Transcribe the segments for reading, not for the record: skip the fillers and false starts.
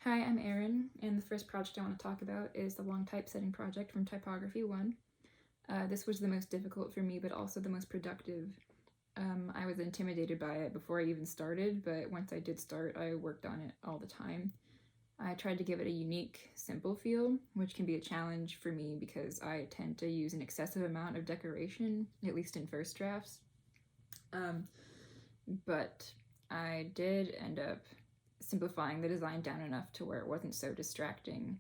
Hi, I'm Erin, and the first project I want to talk about is the long typesetting project from Typography 1. This was the most difficult for me, but also the most productive. I was intimidated by it before I even started, but once I did start, I worked on it all the time. I tried to give it a unique, simple feel, which can be a challenge for me because I tend to use an excessive amount of decoration, at least in first drafts. But I did end up simplifying the design down enough to where it wasn't so distracting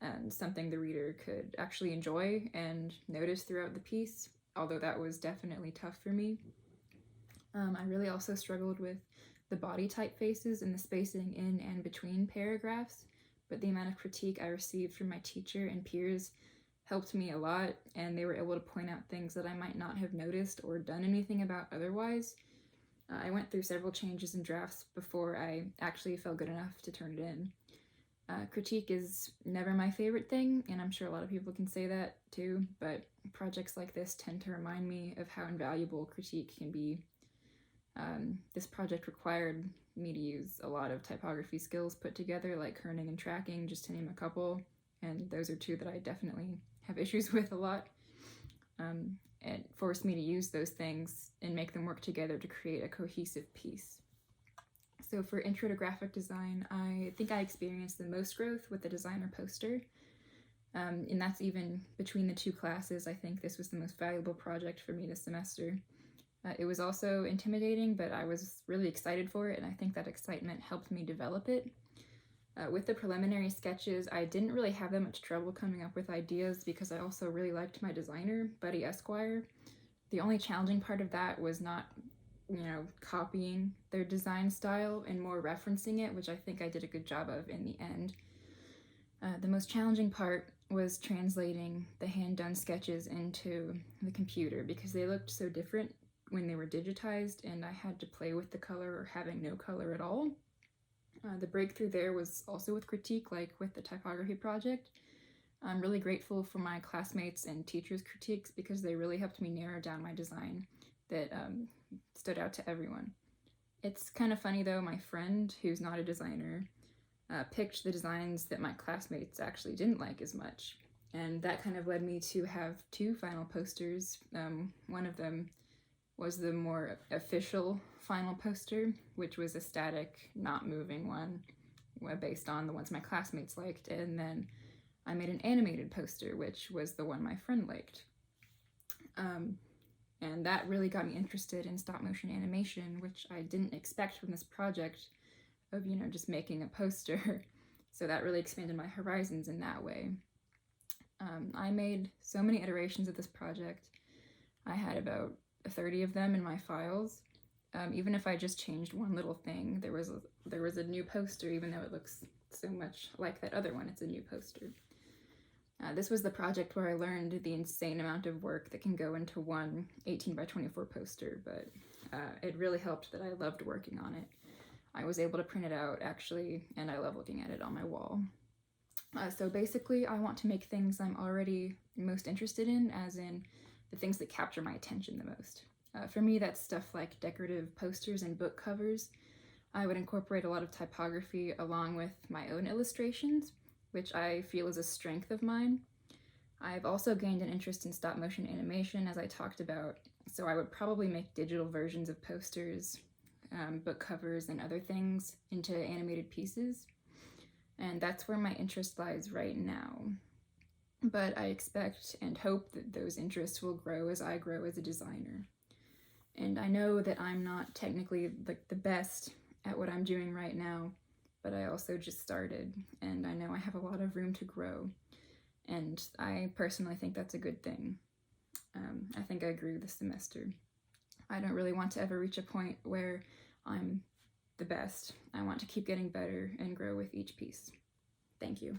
and something the reader could actually enjoy and notice throughout the piece, although that was definitely tough for me. I really also struggled with the body typefaces and the spacing in and between paragraphs, but the amount of critique I received from my teacher and peers helped me a lot, and they were able to point out things that I might not have noticed or done anything about otherwise. I went through several changes and drafts before I actually felt good enough to turn it in. Critique is never my favorite thing, and I'm sure a lot of people can say that too, but projects like this tend to remind me of how invaluable critique can be. This project required me to use a lot of typography skills put together, like kerning and tracking, just to name a couple, and those are two that I definitely have issues with a lot. It forced me to use those things and make them work together to create a cohesive piece. So for Intro to Graphic Design, I think I experienced the most growth with the designer poster. And that's even between the two classes. I think this was the most valuable project for me this semester. It was also intimidating, but I was really excited for it, and I think that excitement helped me develop it. With the preliminary sketches, I didn't really have that much trouble coming up with ideas because I also really liked my designer, Buddy Esquire. The only challenging part of that was not, copying their design style and more referencing it, which I think I did a good job of in the end. The most challenging part was translating the hand-done sketches into the computer because they looked so different when they were digitized, and I had to play with the color or having no color at all. The breakthrough there was also with critique, like with the typography project. I'm really grateful for my classmates and teachers' critiques because they really helped me narrow down my design that stood out to everyone. It's kind of funny though, my friend, who's not a designer, picked the designs that my classmates actually didn't like as much. And that kind of led me to have two final posters. One of them was the more official final poster, which was a static, not moving one based on the ones my classmates liked, and then I made an animated poster, which was the one my friend liked. And that really got me interested in stop motion animation, which I didn't expect from this project of, just making a poster. So that really expanded my horizons in that way. I made so many iterations of this project. I had about 30 of them in my files. Even if I just changed one little thing, there was a new poster, even though it looks so much like that other one. It's a new poster. This was the project where I learned the insane amount of work that can go into one 18 by 24 poster, but it really helped that I loved working on it. I was able to print it out, actually, and I love looking at it on my wall. So basically, I want to make things I'm already most interested in, as in the things that capture my attention the most. For me, that's stuff like decorative posters and book covers. I would incorporate a lot of typography along with my own illustrations, which I feel is a strength of mine. I've also gained an interest in stop motion animation, as I talked about, so I would probably make digital versions of posters, book covers, and other things into animated pieces. And that's where my interest lies right now. But I expect and hope that those interests will grow as I grow as a designer. And I know that I'm not technically the best at what I'm doing right now, but I also just started, and I know I have a lot of room to grow. And I personally think that's a good thing. I think I grew this semester. I don't really want to ever reach a point where I'm the best. I want to keep getting better and grow with each piece. Thank you.